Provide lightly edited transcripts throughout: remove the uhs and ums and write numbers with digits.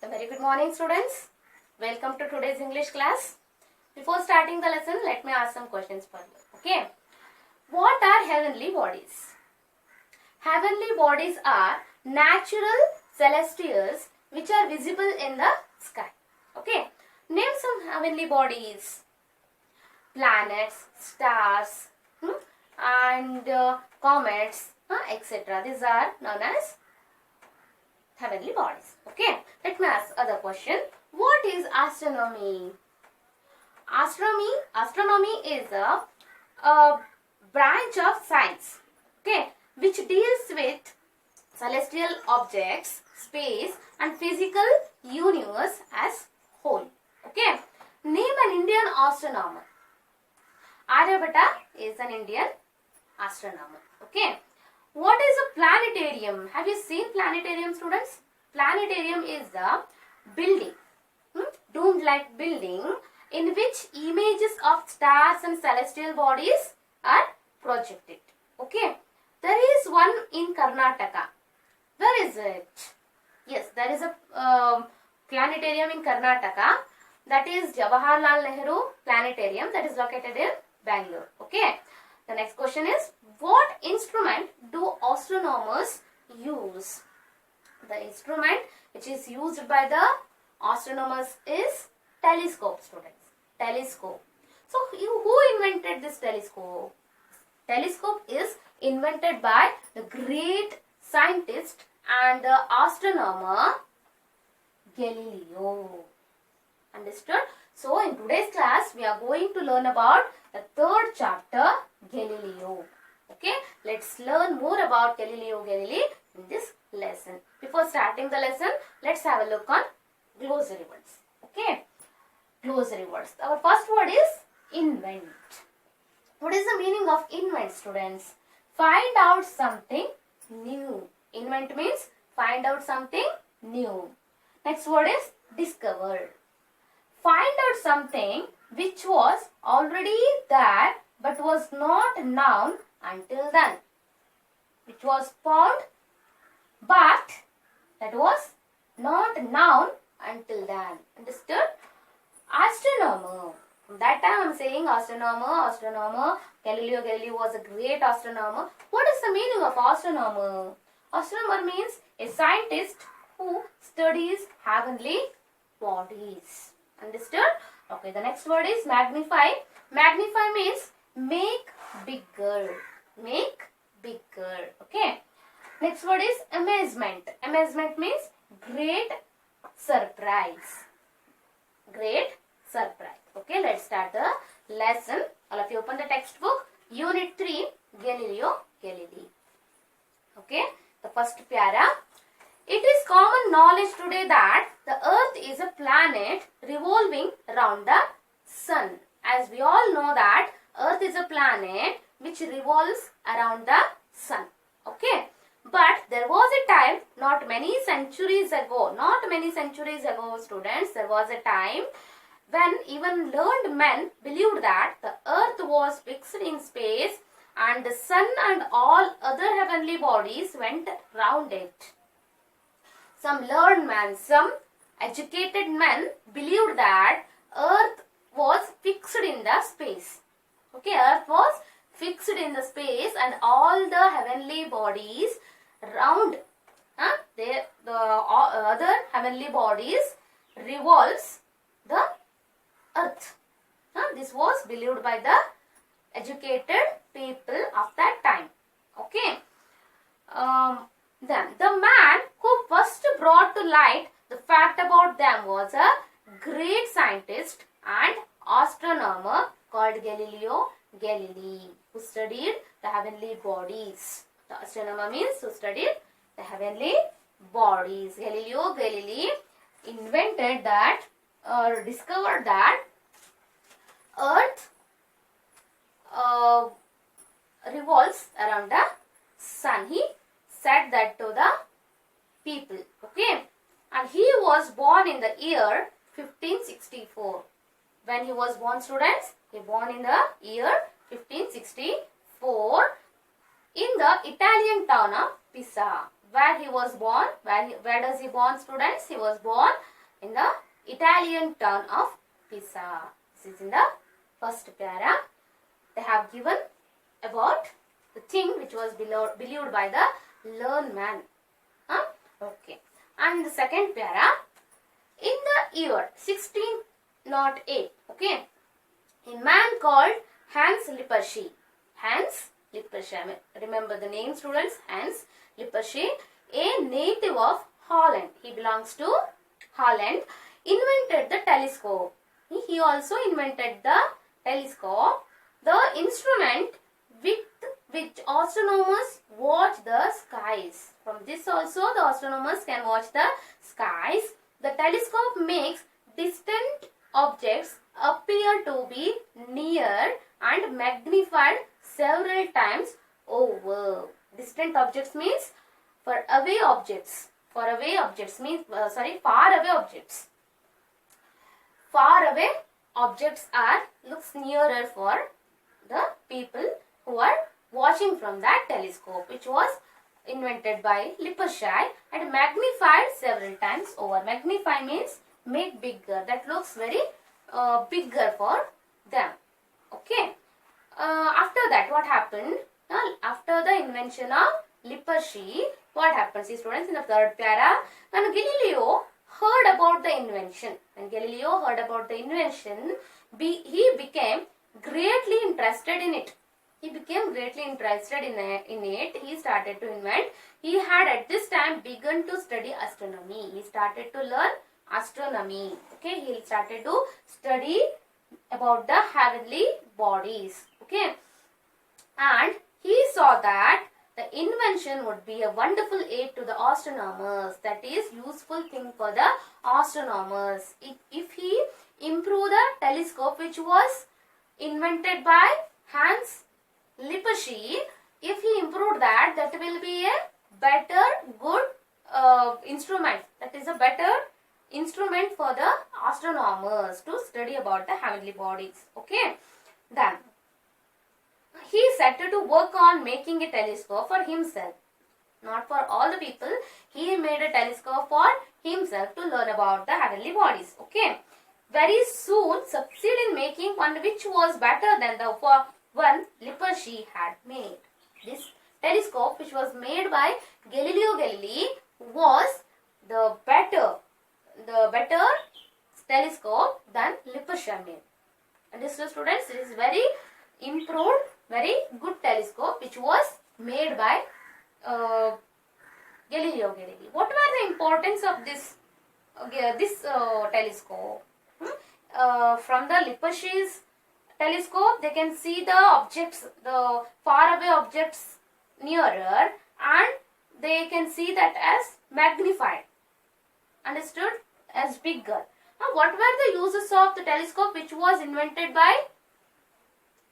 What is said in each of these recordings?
A very good morning, students. Welcome to today's English class. Before starting the lesson, let me ask some questions for you. Okay. What are heavenly bodies? Heavenly bodies are natural celestials which are visible in the sky. Okay. Name some heavenly bodies. Planets, stars, and comets, etc. These are known as heavenly bodies. Okay. Let me ask other question. What is astronomy? Astronomy is a branch of science, okay, which deals with celestial objects, space, and physical universe as whole. Okay. Name an Indian astronomer. Aryabhatta is an Indian astronomer. Okay. What is a planetarium? Have you seen planetarium, students? Planetarium is a building, domed-like building in which images of stars and celestial bodies are projected. Okay. There is one in Karnataka. Where is it? Yes, there is a planetarium in Karnataka. That is Jawaharlal Nehru Planetarium that is located in Bangalore. Okay. The next question is, what instrument do astronomers use? The instrument which is used by the astronomers is telescope, students. Telescope. So, who invented this telescope? Telescope is invented by the great scientist and the astronomer Galileo. Understood? So, in today's class, we are going to learn about the third chapter, Galileo. Okay, let's learn more about Galileo Galilei in this lesson. Before starting the lesson, let's have a look on glossary words. Okay, glossary words. Our first word is invent. What is the meaning of invent, students? Find out something new. Invent means find out something new. Next word is discover. Find out something which was already there but was not known until then. Which was found but that was not known until then. Understood? Astronomer. From that time I am saying astronomer. Galileo Galilei was a great astronomer. What is the meaning of astronomer? Astronomer means a scientist who studies heavenly bodies. Understood? Okay, the next word is magnify. Magnify means make bigger. Make bigger. Okay. Next word is amazement. Amazement means great surprise. Great surprise. Okay, let's start the lesson. All of you open the textbook. Unit 3, Galileo Galilei. Okay, the first para. It is common knowledge today that the earth is a planet revolving around the sun. As we all know that earth is a planet which revolves around the sun. Okay. But there was a time, not many centuries ago, students, there was a time when even learned men believed that the earth was fixed in space and the sun and all other heavenly bodies went round it. Some learned men, some educated men believed that earth was fixed in the space. Okay, earth was fixed in the space and all the heavenly bodies round the other heavenly bodies revolves the earth. This was believed by the educated people of that time. Okay. Then the man who first brought to light the fact about them was a great scientist and astronomer called Galileo Galilei, who studied the heavenly bodies. The astronomer means who studied the heavenly bodies. Galileo Galilei invented that or discovered that earth revolves around the sun. He said that to the people. Okay. And he was born in the year 1564. When he was born, students, he born in the year 1564 in the Italian town of Pisa. Where he was born, where does he born, students? He was born in the Italian town of Pisa. This is in the first para. They have given about the thing which was believed by the learned man. Okay. And the second para, in the year 1608, okay, a man called Hans Lippershey. Hans Lippershey. Remember the name, students? Hans Lippershey, a native of Holland. He belongs to Holland. Invented the telescope. He also invented the telescope, the instrument with which astronomers watch the skies. From this also the astronomers can watch the skies. The telescope makes distant objects appear to be near and magnified several times over. Distant objects means far away objects. Far away objects means far away objects. Far away objects looks nearer for the people who are watching from that telescope, which was invented by Lippershey and magnified several times over. Magnify means make bigger. That looks very bigger for them. Okay. After that, what happened? After the invention of Lippershey, what happens? See, students, in the third para, when Galileo heard about the invention, he became greatly interested in it. He started to invent. He had at this time begun to study astronomy. He started to learn astronomy. Okay, he started to study about the heavenly bodies. Okay, and he saw that the invention would be a wonderful aid to the astronomers. That is, useful thing for the astronomers. If he improved the telescope which was invented by Hans Lippershey, if he improved that, that will be a better, good instrument. That is a better instrument for the astronomers to study about the heavenly bodies. Okay, then he set to work on making a telescope for himself, not for all the people. He made a telescope for himself to learn about the heavenly bodies. Okay, very soon succeed in making one which was better than the one Lippershey had made. This telescope, which was made by Galileo Galilei, was the better telescope than Lippershey made. Understood, students? It is very improved, very good telescope which was made by Galileo Galilei. What was the importance of this telescope? From the Lippershey's telescope, they can see the objects, the far away objects nearer, and they can see that as magnified. Understood? As bigger. Now, what were the uses of the telescope which was invented by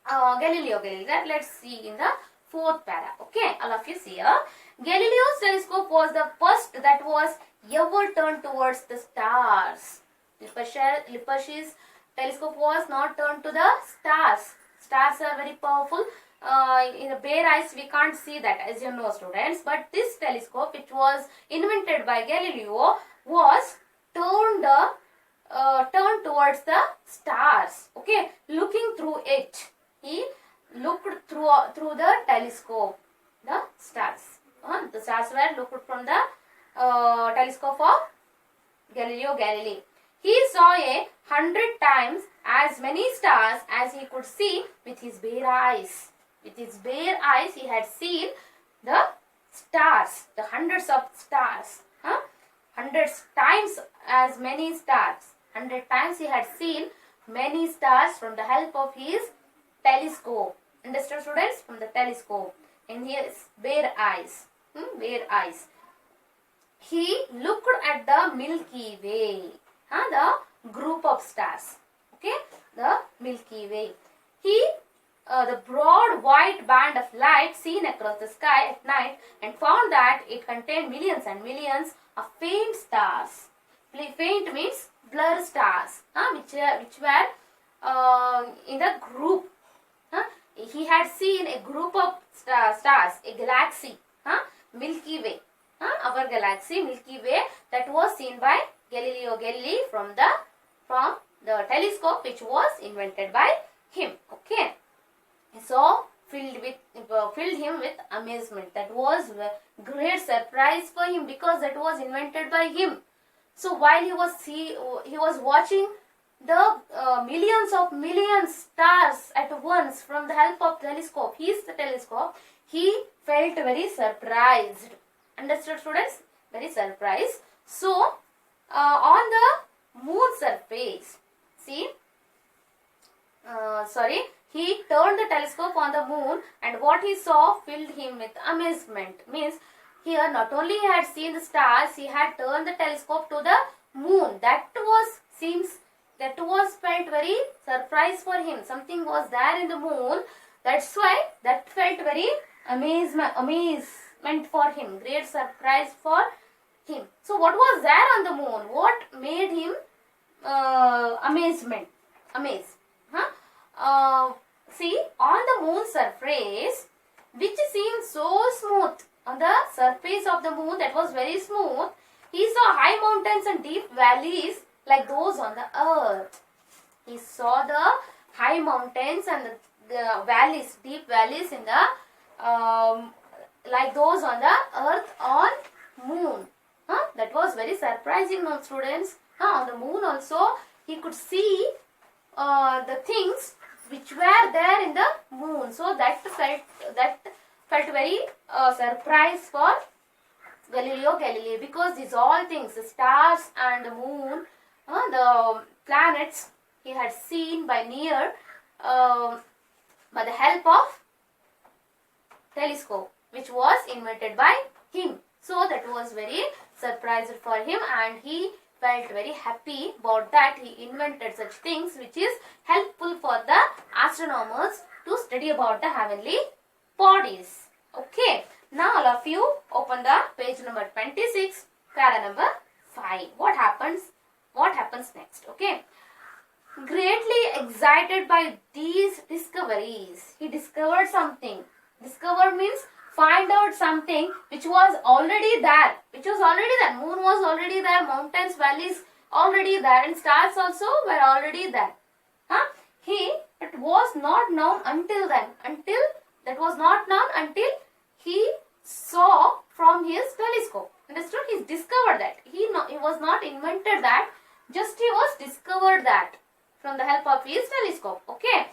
Galileo Galilei? Let's see in the fourth para. Okay, all of you see here. Galileo's telescope was the first that was ever turned towards the stars. Lippershey's telescope was not turned to the stars. Stars are very powerful. In the bare eyes we can't see that, as you know, students. But this telescope, which was invented by Galileo, was turned towards the stars. Okay, looking through it. He looked through the telescope, the stars. The stars were looked from the telescope of Galileo Galilei. He saw 100 times as many stars as he could see with his bare eyes. With his bare eyes, he had seen the stars, the hundreds of stars. 100 times as many stars. 100 times he had seen many stars from the help of his telescope. Understood, students? From the telescope. In his bare eyes. Bare eyes. He looked at the Milky Way. The group of stars. Okay? The Milky Way. The broad white band of light seen across the sky at night, and found that it contained millions and millions of faint stars. Faint means blur stars, which were in the group. He had seen a group of stars, a galaxy, Milky Way. Our galaxy, Milky Way, that was seen by Galileo Galilei from the telescope which was invented by him. Okay, so filled him with amazement. That was a great surprise for him because that was invented by him. So while he was watching the millions stars at once from the help of telescope, the telescope, he felt very surprised. Understood, students? Very surprised. So on the moon surface, see, he turned the telescope on the moon, and what he saw filled him with amazement. Means here not only he had seen the stars, he had turned the telescope to the moon. That was felt very surprise for him. Something was there in the moon. That's why that felt very amazement for him. Great surprise for him. So what was there on the moon? What made him amazed? See, on the moon surface, which seemed so smooth, on the surface of the moon that was very smooth, he saw high mountains and deep valleys like those on the earth. He saw the high mountains and the valleys, deep valleys in the like those on the earth on moon. That was very surprising, no, students. On the moon also he could see the things which were there in the moon. So that felt very surprise for Galileo Galilei, because these all things, the stars and the moon, the planets, he had seen by the help of telescope, which was invented by him. So that was very surprising for him, and he felt very happy about that. He invented such things which is helpful for the astronomers to study about the heavenly bodies. Okay, now all of you open the page number 26, para number 5. What happens next? Okay, greatly excited by these discoveries, he discovered something. Discover means find out something which was already there. Moon was already there, mountains, valleys already there, and stars also were already there. It was not known until then. That was not known until he saw from his telescope. Understood? He discovered that. He was not invented that. Just he was discovered that from the help of his telescope. Okay.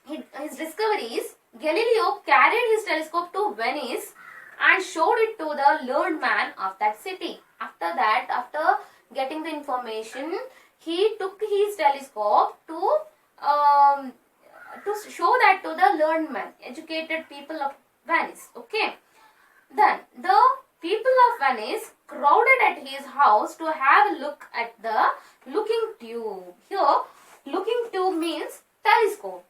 His discoveries, Galileo carried his telescope to Venice and showed it to the learned man of that city. After that, after getting the information, he took his telescope to show that to the learned man, educated people of Venice. Okay. Then the people of Venice crowded at his house to have a look at the looking tube. Here, looking tube means telescope.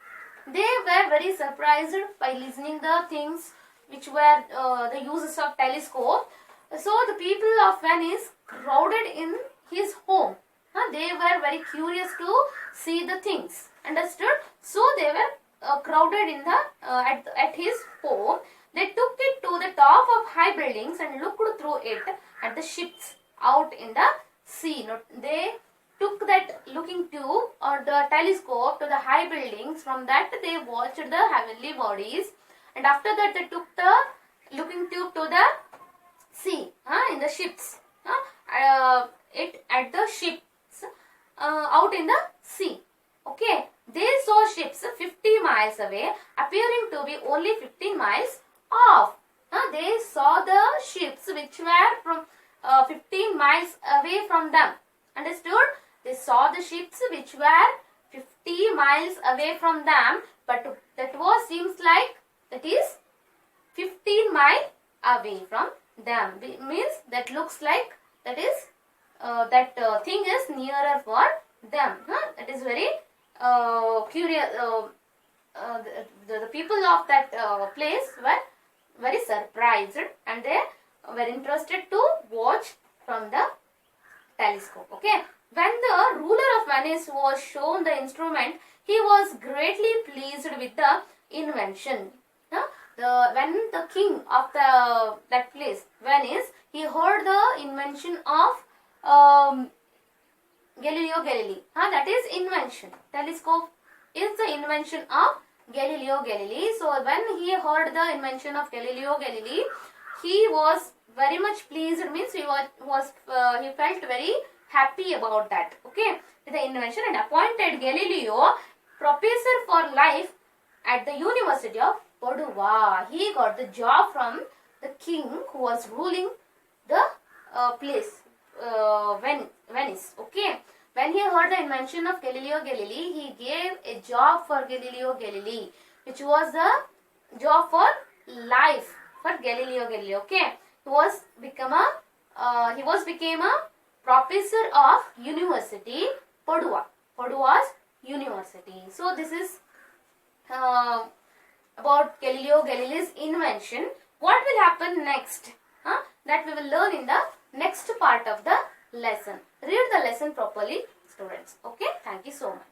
They were very surprised by listening the things which were the uses of telescope. So the people of Venice crowded in his home. They were very curious to see the things. Understood? So they were crowded in the at his home. They took it to the top of high buildings and looked through it at the ships out in the sea. They took that looking tube or the telescope to the high buildings. From that they watched the heavenly bodies, and after that they took the looking tube to the sea, in the ships, it at the ships out in the sea. Okay, they saw ships 50 miles away appearing to be only 15 miles off. They saw the ships which were from 15 miles away from them. Understood? They saw the ships which were 50 miles away from them, but that seems like that is 15 miles away from them. Means that looks like that is that thing is nearer for them. That is very curious. The people of that place were very surprised, and they were interested to watch from the telescope. Okay. When the ruler of Venice was shown the instrument, he was greatly pleased with the invention. When the king of that place, Venice, he heard the invention of Galileo Galilei. That is invention. Telescope is the invention of Galileo Galilei. So when he heard the invention of Galileo Galilei, he was very much pleased. Means he felt very happy about that. Okay, the invention, and appointed Galileo professor for life at the University of Padua. He got the job from the king who was ruling the place, Venice. Okay, when he heard the invention of Galileo Galilei, he gave a job for Galileo Galilei, which was the job for life for Galileo Galilei. Okay, he became a professor of University Padua. Padua's University. So this is about Galileo Galilei's invention. What will happen next? That we will learn in the next part of the lesson. Read the lesson properly, students. Okay, thank you so much.